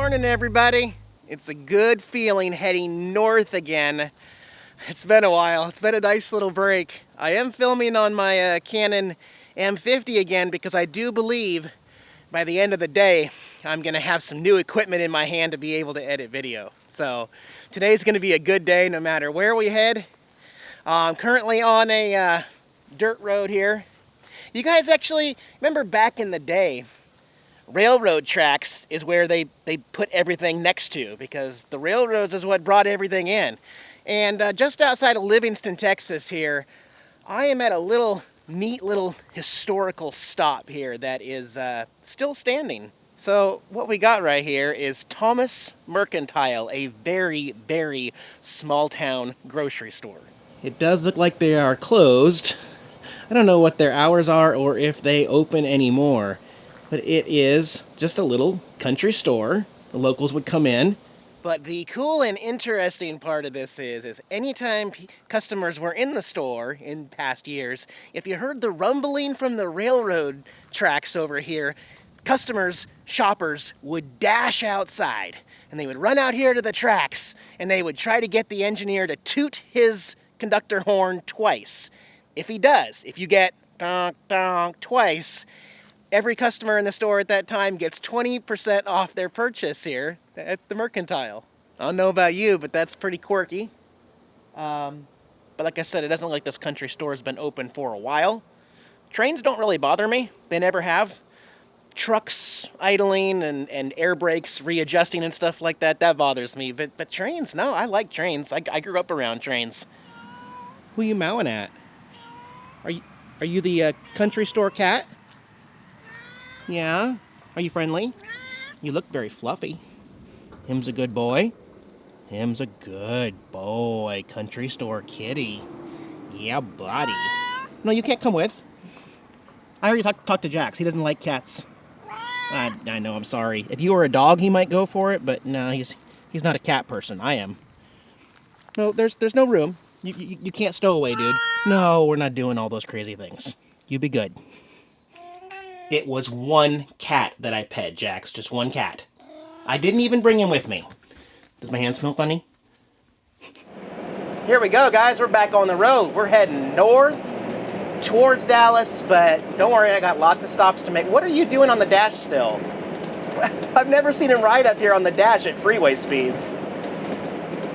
Morning, everybody. It's a good feeling heading north again. It's been a while. It's been a nice little break. I am filming on my Canon M50 again because I do believe by the end of the day I'm gonna have some new equipment in my hand to be able to edit video. So today's gonna be a good day no matter where we head. I'm currently on a dirt road here. You guys actually remember back in the day, railroad tracks is where they put everything next to, because the railroads is what brought everything in. And just outside of Livingston, Texas here, I am at a neat little historical stop here that is still standing. So what we got right here is Thomas Mercantile, a very, very small town grocery store. It does look like they are closed. I don't know what their hours are or if they open anymore. But it is just a little country store. The locals would come in. But the cool and interesting part of this is anytime customers were in the store in past years, if you heard the rumbling from the railroad tracks over here, customers, shoppers would dash outside. And they would run out here to the tracks and they would try to get the engineer to toot his conductor horn twice. If he does, if you get donk donk twice, every customer in the store at that time gets 20% off their purchase here at the Mercantile. I don't know about you, but that's pretty quirky. But like I said, it doesn't look like this country store has been open for a while. Trains don't really bother me. They never have. Trucks idling and air brakes readjusting and stuff like that, that bothers me. But trains, no, I like trains. I grew up around trains. Who are you mowing at? Are you the country store cat? Yeah? Are you friendly? You look very fluffy. Him's a good boy. Him's a good boy. Country store kitty. Yeah, buddy. No, you can't come with. I already talked to Jax. He doesn't like cats. I know, I'm sorry. If you were a dog, he might go for it, but no, he's not a cat person. I am. No, there's no room. You can't stow away, dude. No, we're not doing all those crazy things. You be good. It was one cat that I pet, Jax. Just one cat. I didn't even bring him with me. Does my hand smell funny? Here we go, guys. We're back on the road. We're heading north towards Dallas, but don't worry, I got lots of stops to make. What are you doing on the dash still? I've never seen him ride up here on the dash at freeway speeds.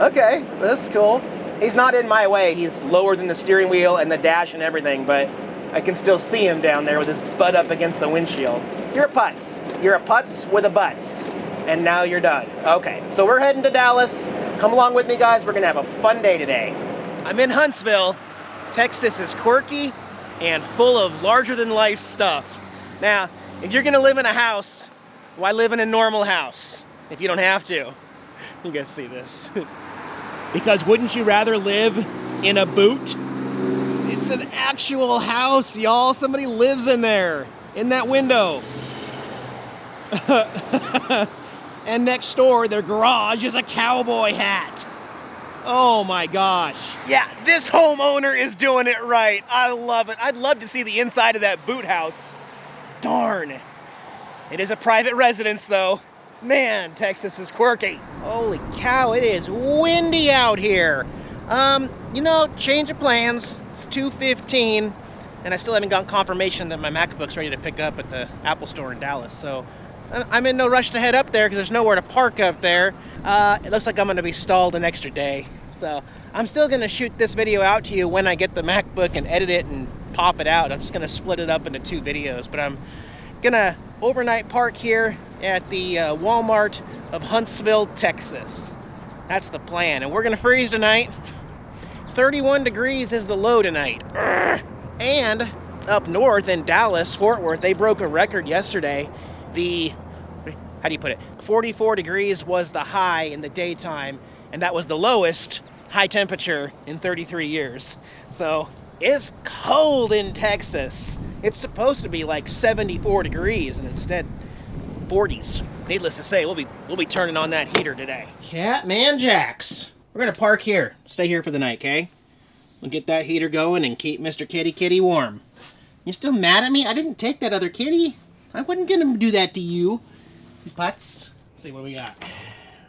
Okay, that's cool. He's not in my way. He's lower than the steering wheel and the dash and everything, but I can still see him down there with his butt up against the windshield. You're a putz. You're a putz with a butts. And now you're done. Okay, so we're heading to Dallas. Come along with me, guys. We're gonna have a fun day today. I'm in Huntsville. Texas is quirky and full of larger-than-life stuff. Now, if you're gonna live in a house, why live in a normal house if you don't have to? You guys see this. Because wouldn't you rather live in a boot? It's an actual house, y'all. Somebody lives in there, in that window. And next door, their garage is a cowboy hat. Oh my gosh. Yeah, this homeowner is doing it right. I love it. I'd love to see the inside of that boot house. Darn. It is a private residence, though. Man, Texas is quirky. Holy cow, it is windy out here. You know, change of plans. It's 2:15, and I still haven't gotten confirmation that my MacBook's ready to pick up at the Apple store in Dallas. So I'm in no rush to head up there because there's nowhere to park up there. It looks like I'm going to be stalled an extra day. So I'm still going to shoot this video out to you when I get the MacBook and edit it and pop it out. I'm just going to split it up into 2 videos. But I'm going to overnight park here at the Walmart of Huntsville, Texas. That's the plan. And we're going to freeze tonight. 31 degrees is the low tonight. And up north in Dallas, Fort Worth, they broke a record yesterday. How do you put it? 44 degrees was the high in the daytime, and that was the lowest high temperature in 33 years. So it's cold in Texas. It's supposed to be like 74 degrees, and instead 40s. Needless to say, we'll be turning on that heater today. Catman Jax. We're gonna park here. Stay here for the night, okay? We'll get that heater going and keep Mr. Kitty warm. You still mad at me? I didn't take that other kitty. I wasn't gonna do that to you. Butts. Let's see what we got.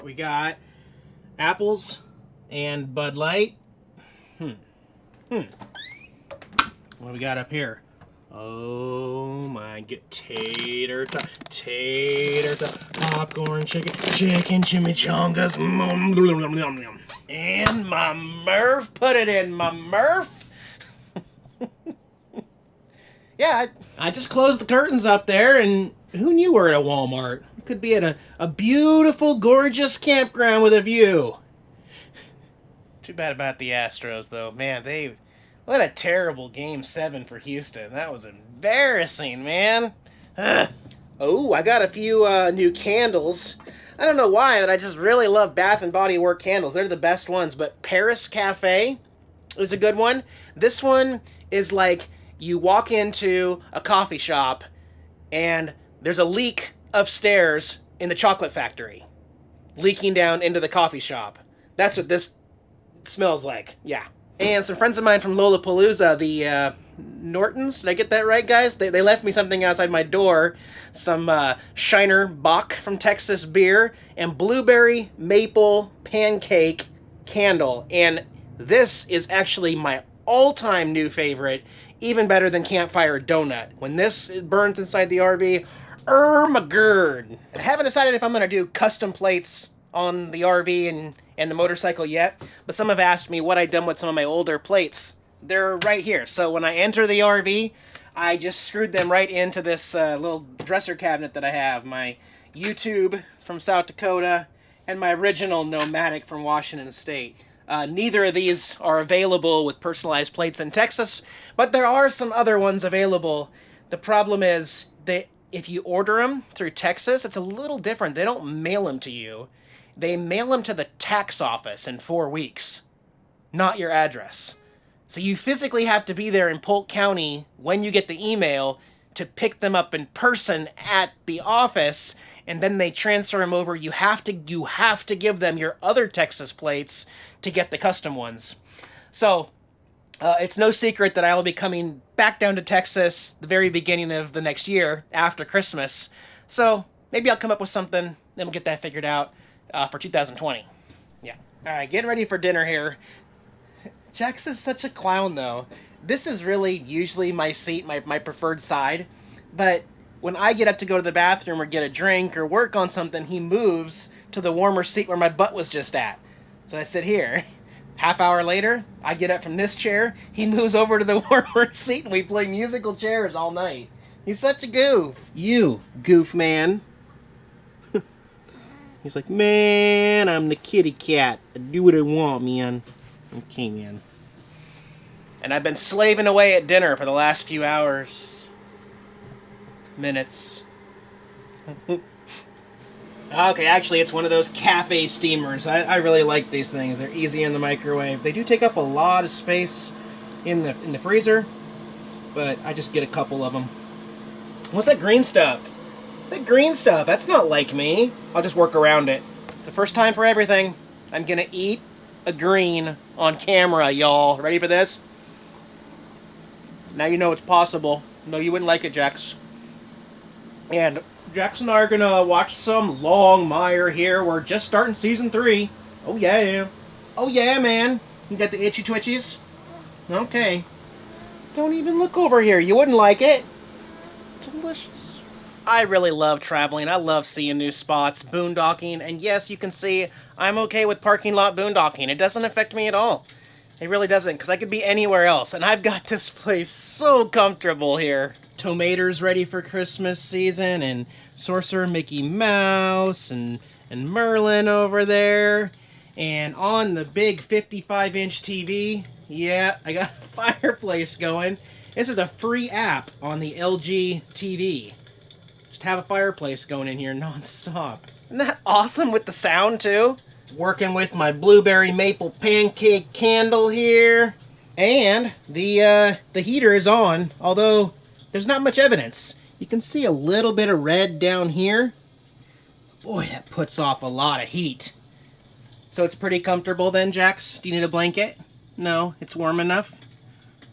We got apples and Bud Light. What do we got up here? Oh my god, tater tot, popcorn, chicken chimichangas, and my Murph, put it in my Murph. Yeah, I just closed the curtains up there, and who knew we're at a Walmart? We could be at a beautiful, gorgeous campground with a view. Too bad about the Astros, though. Man, what a terrible Game 7 for Houston. That was embarrassing, man. Oh, I got a few new candles. I don't know why, but I just really love Bath & Body Works candles. They're the best ones, but Paris Cafe is a good one. This one is like you walk into a coffee shop and there's a leak upstairs in the chocolate factory, leaking down into the coffee shop. That's what this smells like, yeah. And some friends of mine from Lollapalooza, the Nortons, did I get that right, guys? They left me something outside my door, some Shiner Bock from Texas beer, and blueberry maple pancake candle. And this is actually my all-time new favorite, even better than Campfire Donut. When this burns inside the RV, my god. I haven't decided if I'm going to do custom plates on the RV and the motorcycle yet, but some have asked me what I've done with some of my older plates. They're right here. So when I enter the RV, I just screwed them right into this little dresser cabinet that I have. My YouTube from South Dakota and my original Nomadic from Washington State. Neither of these are available with personalized plates in Texas, but there are some other ones available. The problem is that if you order them through Texas, it's a little different. They don't mail them to you. They mail them to the tax office in 4 weeks, not your address. So you physically have to be there in Polk County when you get the email to pick them up in person at the office, and then they transfer them over. You have to give them your other Texas plates to get the custom ones. So it's no secret that I will be coming back down to Texas the very beginning of the next year after Christmas. So maybe I'll come up with something, then we'll get that figured out for 2020. Yeah. All right, getting ready for dinner here. Jax is such a clown, though. This is really usually my seat, my preferred side. But when I get up to go to the bathroom or get a drink or work on something, he moves to the warmer seat where my butt was just at. So I sit here. Half hour later, I get up from this chair. He moves over to the warmer seat and we play musical chairs all night. He's such a goof. You, goof man. He's like, man, I'm the kitty cat. I do what I want, man. Okay, man. And I've been slaving away at dinner for the last few hours. Minutes. Okay, actually, it's one of those cafe steamers. I really like these things. They're easy in the microwave. They do take up a lot of space in the freezer, but I just get a couple of them. What's that green stuff? What's that green stuff? That's not like me. I'll just work around it. It's the first time for everything. I'm gonna eat a green on camera, y'all. Ready for this? Now you know it's possible. No, you wouldn't like it, Jax. And Jax and I are gonna watch some Longmire here. We're just starting season 3. Oh yeah. Oh yeah, man. You got the itchy twitchies? Okay. Don't even look over here. You wouldn't like it. It's delicious. I really love traveling. I love seeing new spots, boondocking, and yes, you can see I'm okay with parking lot boondocking. It doesn't affect me at all. It really doesn't, because I could be anywhere else, and I've got this place so comfortable here. Tomatoes ready for Christmas season, and Sorcerer Mickey Mouse, and Merlin over there, and on the big 55-inch TV, yeah, I got a fireplace going. This is a free app on the LG TV. Just have a fireplace going in here non-stop. Isn't that awesome with the sound, too? Working with my blueberry maple pancake candle here. And the heater is on, although there's not much evidence. You can see a little bit of red down here. Boy, that puts off a lot of heat. So it's pretty comfortable then, Jax? Do you need a blanket? No, it's warm enough?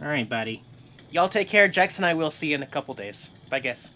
Alright, buddy. Y'all take care. Jax and I will see you in a couple days. Bye, guys.